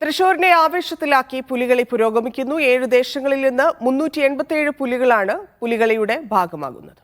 തൃശൂരിനെ ആവേശത്തിലാക്കി പുലികളി പുരോഗമിക്കുന്നു. 7 ദേശങ്ങളിൽ നിന്ന് 387 പുലികളാണ് പുലികളിയുടെ ഭാഗമാകുന്നത്.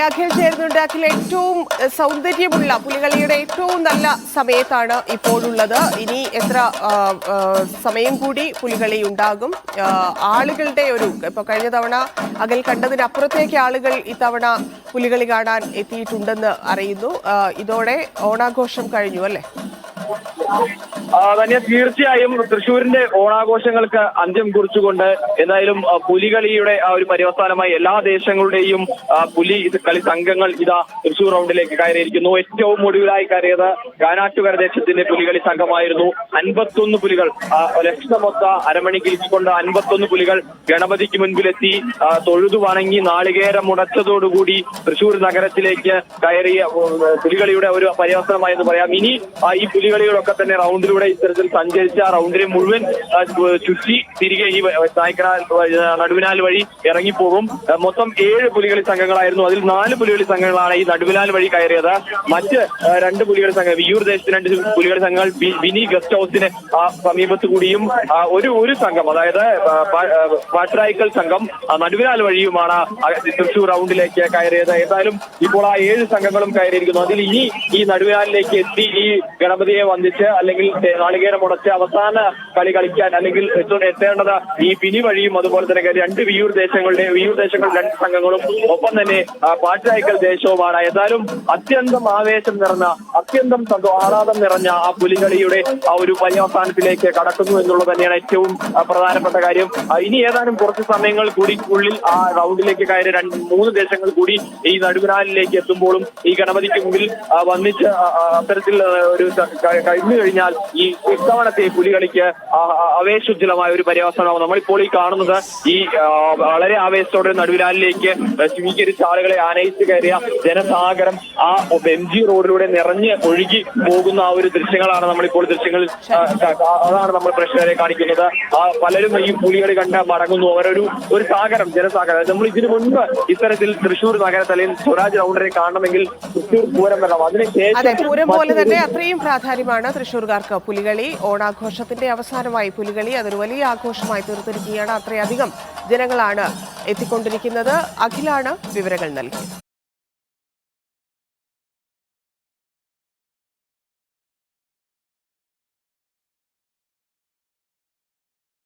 അഖിൽ ചേരുന്നുണ്ട്. അഖിൽ, ഏറ്റവും സൗന്ദര്യമുള്ള പുലികളിയുടെ ഏറ്റവും നല്ല സമയത്താണ് ഇപ്പോഴുള്ളത്. ഇനി എത്ര സമയം കൂടി പുലികളി ഉണ്ടാകും? ആളുകളുടെ ഇപ്പോൾ കഴിഞ്ഞ തവണ അഖിൽ കണ്ടതിനപ്പുറത്തേക്ക് ആളുകൾ ഇത്തവണ പുലികളി കാണാൻ എത്തിയിട്ടുണ്ടെന്ന് അറിയുന്നു. ഇതോടെ ഓണാഘോഷം കഴിഞ്ഞു അല്ലേ? തന്നെ തീർച്ചയായും തൃശ്ശൂരിന്റെ ഓണാഘോഷങ്ങൾക്ക് അന്ത്യം കുറിച്ചുകൊണ്ട് എന്തായാലും പുലികളിയുടെ ആ ഒരു പര്യവസാനമായി എല്ലാ ദേശങ്ങളുടെയും പുലി കളി സംഘങ്ങൾ ഇതാ തൃശ്ശൂർ റൗണ്ടിലേക്ക് കയറിയിരിക്കുന്നു. ഏറ്റവും ഒടുവിലായി കയറിയത് കാനാട്ടുകര ദേശത്തിന്റെ പുലികളി സംഘമായിരുന്നു. 51 പുലികൾ ലക്ഷമൊത്ത അരമണി കിഴിച്ചുകൊണ്ട് 51 പുലികൾ ഗണപതിക്ക് മുൻപിലെത്തി തൊഴുതു വണങ്ങി നാളികേരം മുടച്ചതോടുകൂടി തൃശ്ശൂർ നഗരത്തിലേക്ക് കയറിയ പുലികളിയുടെ ഒരു പര്യവസാനമായി എന്ന് പറയാം. ഇനി ഈ പുലികളികളൊക്കെ തന്നെ റൗണ്ടിലൂടെ ഇത്തരത്തിൽ സഞ്ചരിച്ച റൗണ്ടിനെ മുഴുവൻ ചുറ്റി തിരികെ ഈ നടുവിനാൽ വഴി ഇറങ്ങിപ്പോകും. മൊത്തം 7 പുലികളി സംഘങ്ങളായിരുന്നു. അതിൽ 4 പുലികളി സംഘങ്ങളാണ് ഈ നടുവിനാൽ വഴി കയറിയത്. മറ്റ് 2 പുലികളി സംഘം വിയ്യൂർ ദേശത്തിന് 2 പുലികളി സംഘങ്ങൾ വിനി ഗസ്റ്റ് ഹൗസിന് സമീപത്ത് കൂടിയും ഒരു സംഘം, അതായത് പാട്രായിക്കൽ സംഘം നടുവിനാൽ വഴിയുമാണ് തൃശ്ശൂർ റൗണ്ടിലേക്ക് കയറിയത്. ഏതായാലും ഇപ്പോൾ ആ 7 സംഘങ്ങളും കയറിയിരിക്കുന്നു. അതിൽ ഇനി ഈ നടുവിനാലിലേക്ക് എത്തി ഈ ഗണപതിയെ വന്ദിച്ച് അല്ലെങ്കിൽ നാളികേരം മുടച്ച് അവസാന കളി കളിക്കാൻ അല്ലെങ്കിൽ എത്തേണ്ടത് ഈ പിനി വഴിയും അതുപോലെ തന്നെ 2 വിയ്യൂർ ദേശങ്ങൾ 2 സംഘങ്ങളും ഒപ്പം തന്നെ പാട്രായിക്കൽ ദേശവുമാണ്. ഏതായാലും അത്യന്തം ആവേശം നിറഞ്ഞ അത്യന്തം ആഹ്ലാദം നിറഞ്ഞ ആ പുലികളിയുടെ ആ ഒരു പര്യവസാനത്തിലേക്ക് കടക്കുന്നു എന്നുള്ളത് തന്നെയാണ് ഏറ്റവും പ്രധാനപ്പെട്ട കാര്യം. ഇനി ഏതാനും കുറച്ച് സമയങ്ങൾ കൂടി ഉള്ളിൽ ആ റൗണ്ടിലേക്ക് കയറി 3 ദേശങ്ങൾ കൂടി ഈ നടുവിനാലിലേക്ക് എത്തുമ്പോഴും ഈ ഗണപതിക്ക് മുമ്പിൽ വന്നിച്ച് അത്തരത്തിൽ ഒരു കഴിഞ്ഞു കഴിഞ്ഞാൽ ഈ ഇത്തവണത്തെ പുലികളിക്ക് ആവേശോജ്വലമായ ഒരു പര്യവസാനമാവും. നമ്മളിപ്പോൾ ഈ കാണുന്നത് ഈ വളരെ ആവേശത്തോടെ നടുവിനാലിലേക്ക് സ്വീകരിച്ച ആളുകളെ ആനയിച്ച് കയറിയ ജനസാഗരം ആ MG റോഡിലൂടെ നിറഞ്ഞ് ഒഴുകി പോകുന്ന ആ ഒരു ദൃശ്യങ്ങളാണ് നമ്മളിപ്പോൾ അതാണ് നമ്മൾ പ്രേക്ഷകരെ കാണിക്കുന്നത്. പലരും ഈ പുലികളി കണ്ട് മടങ്ങുന്നു. ഒരു സാഗരം, ജനസാഗരം. നമ്മൾ ഇതിനു മുൻപ് ഇത്തരത്തിൽ തൃശ്ശൂർ നഗരത്തിൽ സ്വരാജ് റൗണ്ടറെ കാണണമെങ്കിൽ തൃശ്ശൂർ പൂരം വരണം. അതിനുശേഷം പൂരം പോലെ തന്നെ അത്രയും പ്രാധാന്യമാണ് തൃശ്ശൂർകാർക്ക് പുലികളി. ഓണാഘോഷത്തിന്റെ അവസാനമായി പുലികളി അതൊരു വലിയ ആഘോഷമായി തീർത്തിരിക്കുകയാണ്. അത്രയധികം ജനങ്ങളാണ് എത്തിക്കൊണ്ടിരിക്കുന്നത്. അഖിലാണ് വിവരങ്ങൾ നൽകിയത്.